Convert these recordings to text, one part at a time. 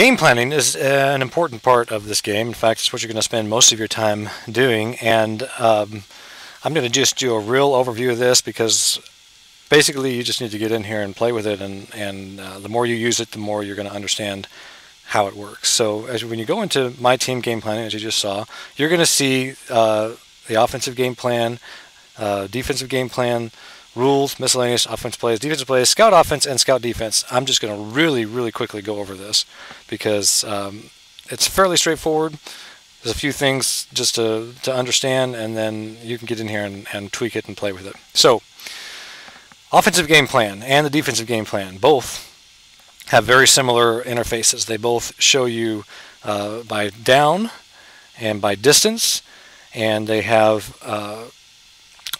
Game planning is an important part of this game. In fact, it's what you're going to spend most of your time doing. And I'm going to just do a real overview of this because basically you just need to get in here and play with it. And the more you use it, the more you're going to understand how it works. So when you go into My Team Game Planning, as you just saw, you're going to see the offensive game plan, defensive game plan, rules, miscellaneous, offense plays, defensive plays, scout offense, and scout defense. I'm just going to really quickly go over this because it's fairly straightforward. There's a few things just to understand, and then you can get in here and tweak it and play with it. So, offensive game plan and the defensive game plan both have very similar interfaces. They both show you by down and by distance, and they have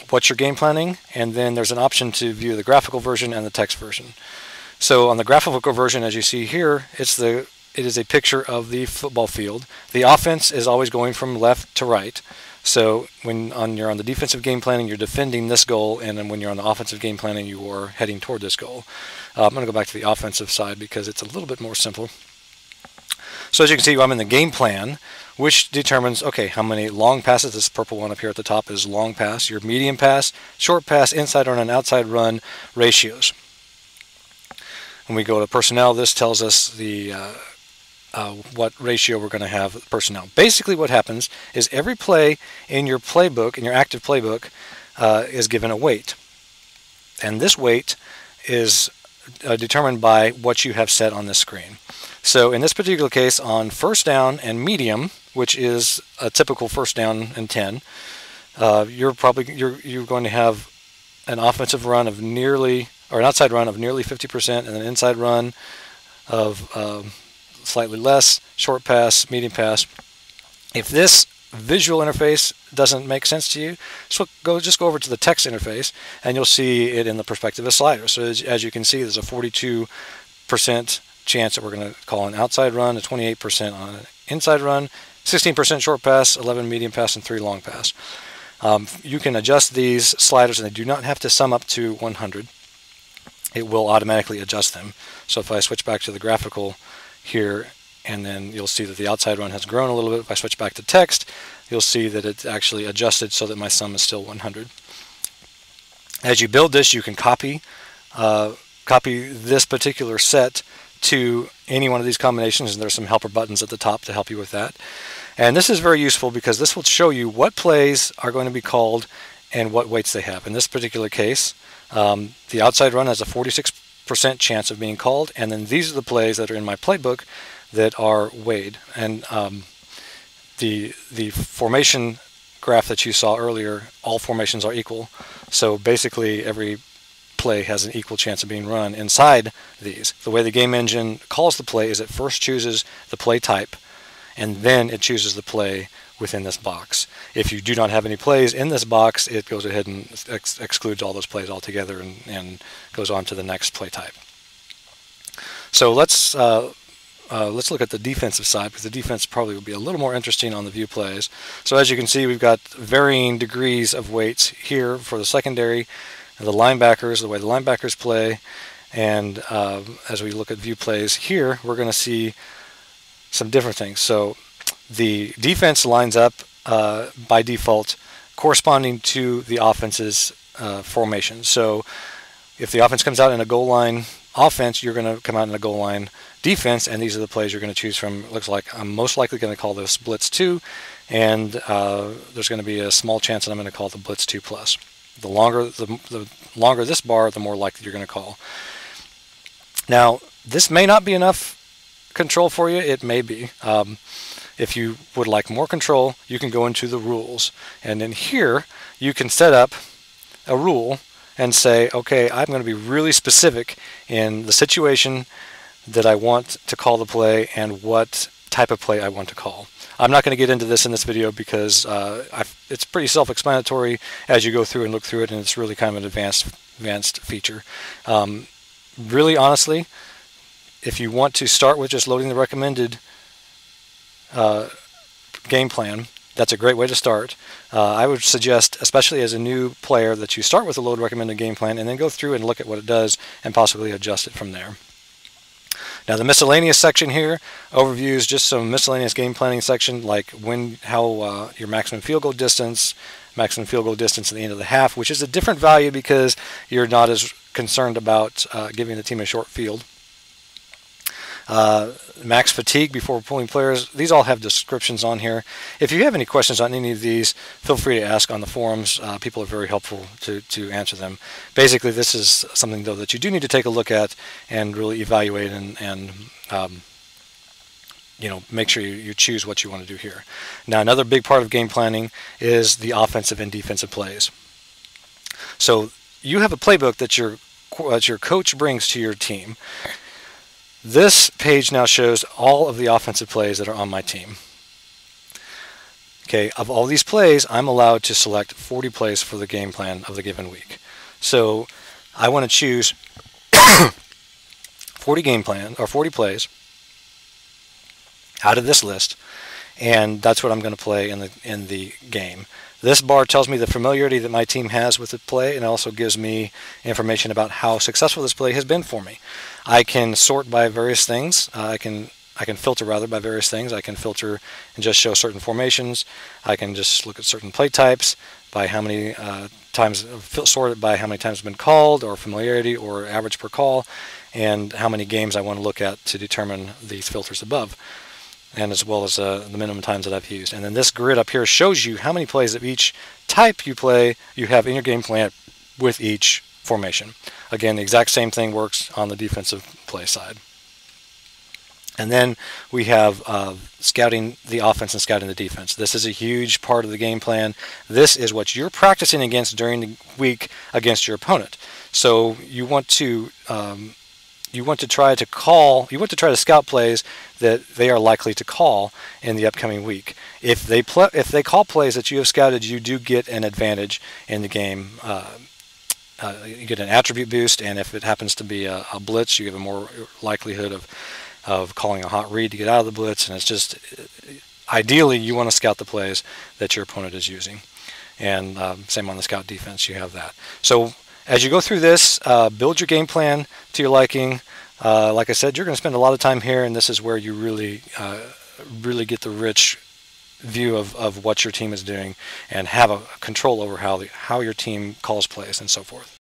what you're game planning, and then there's an option to view the graphical version and the text version. So on the graphical version, as you see here, it is a picture of the football field. The offense is always going from left to right. So when you're on the defensive game planning, you're defending this goal, and then when you're on the offensive game planning, you are heading toward this goal. I'm going to go back to the offensive side because it's a little bit more simple. So as you can see, I'm in the game plan, which determines, okay, how many long passes. This purple one up here at the top is long pass, your medium pass, short pass, inside run, and outside run ratios. When we go to personnel, this tells us the what ratio we're going to have personnel. Basically what happens is every play in your playbook, in your active playbook, is given a weight. And this weight is determined by what you have set on this screen. So in this particular case, on first down and medium, which is a typical first down and 10, you're going to have an offensive run of nearly, or an outside run of nearly 50%, and an inside run of slightly less, short pass, medium pass. If this visual interface doesn't make sense to you, just go over to the text interface, and you'll see it in the perspective of sliders. So as you can see, there's a 42% chance that we're going to call an outside run, a 28% on an inside run, 16% short pass, 11 medium pass, and 3 long pass. You can adjust these sliders, and they do not have to sum up to 100. It will automatically adjust them. So if I switch back to the graphical here, and then you'll see that the outside run has grown a little bit. If I switch back to text, you'll see that it's actually adjusted so that my sum is still 100. As you build this, you can copy this particular set to any one of these combinations, and there's some helper buttons at the top to help you with that. And this is very useful because this will show you what plays are going to be called and what weights they have. In this particular case, the outside run has a 46% chance of being called, and then these are the plays that are in my playbook that are weighed. And the formation graph that you saw earlier, all formations are equal. So basically every play has an equal chance of being run inside these. The way the game engine calls the play is it first chooses the play type, and then it chooses the play within this box. If you do not have any plays in this box, it goes ahead and excludes all those plays altogether and goes on to the next play type. So let's look at the defensive side, because the defense probably will be a little more interesting on the view plays. So as you can see, we've got varying degrees of weights here for the secondary, the linebackers, the way the linebackers play, and as we look at view plays here, we're going to see some different things. So the defense lines up by default corresponding to the offense's formation. So if the offense comes out in a goal line offense, you're going to come out in a goal line defense, and these are the plays you're going to choose from. It looks like I'm most likely going to call this Blitz 2, and there's going to be a small chance that I'm going to call the Blitz 2 plus. The longer this bar, the more likely you're going to call. Now, this may not be enough control for you. It may be. If you would like more control, you can go into the rules. And in here, you can set up a rule and say, okay, I'm going to be really specific in the situation that I want to call the play and what type of play I want to call. I'm not going to get into this in this video because it's pretty self-explanatory as you go through and look through it, and it's really kind of an advanced feature. Really, honestly, if you want to start with just loading the recommended game plan, that's a great way to start. I would suggest, especially as a new player, that you start with a load recommended game plan and then go through and look at what it does and possibly adjust it from there. Now the miscellaneous section here overviews just some miscellaneous game planning section, like how your maximum field goal distance at the end of the half, which is a different value because you're not as concerned about giving the team a short field. Max fatigue before pulling players. These all have descriptions on here. If you have any questions on any of these, feel free to ask on the forums. People are very helpful to answer them. Basically, this is something, though, that you do need to take a look at and really evaluate and make sure you choose what you want to do here. Now, another big part of game planning is the offensive and defensive plays. So you have a playbook that your coach brings to your team. This page now shows all of the offensive plays that are on my team. Okay, of all these plays, I'm allowed to select 40 plays for the game plan of the given week. So I want to choose 40 plays out of this list, and that's what I'm going to play in the game. This bar tells me the familiarity that my team has with the play, and also gives me information about how successful this play has been for me. I can sort by various things. I can filter rather by various things. I can filter and just show certain formations. I can just look at certain play types by how many times, sort it by how many times it's been called, or familiarity, or average per call, and how many games I want to look at to determine these filters above, and as well as the minimum times that I've used. And then this grid up here shows you how many plays of each type you have in your game plan with each formation. Again, the exact same thing works on the defensive play side. And then we have scouting the offense and scouting the defense. This is a huge part of the game plan. This is what you're practicing against during the week against your opponent. So you want to try to scout plays that they are likely to call in the upcoming week. If they call plays that you have scouted, you do get an advantage in the game. You get an attribute boost, and if it happens to be a blitz, you have a more likelihood of calling a hot read to get out of the blitz. And it's just, ideally, you want to scout the plays that your opponent is using. And same on the scout defense, you have that. So as you go through this, build your game plan to your liking. Like I said, you're going to spend a lot of time here, and this is where you really get the rich view of what your team is doing and have a control over how your team calls plays and so forth.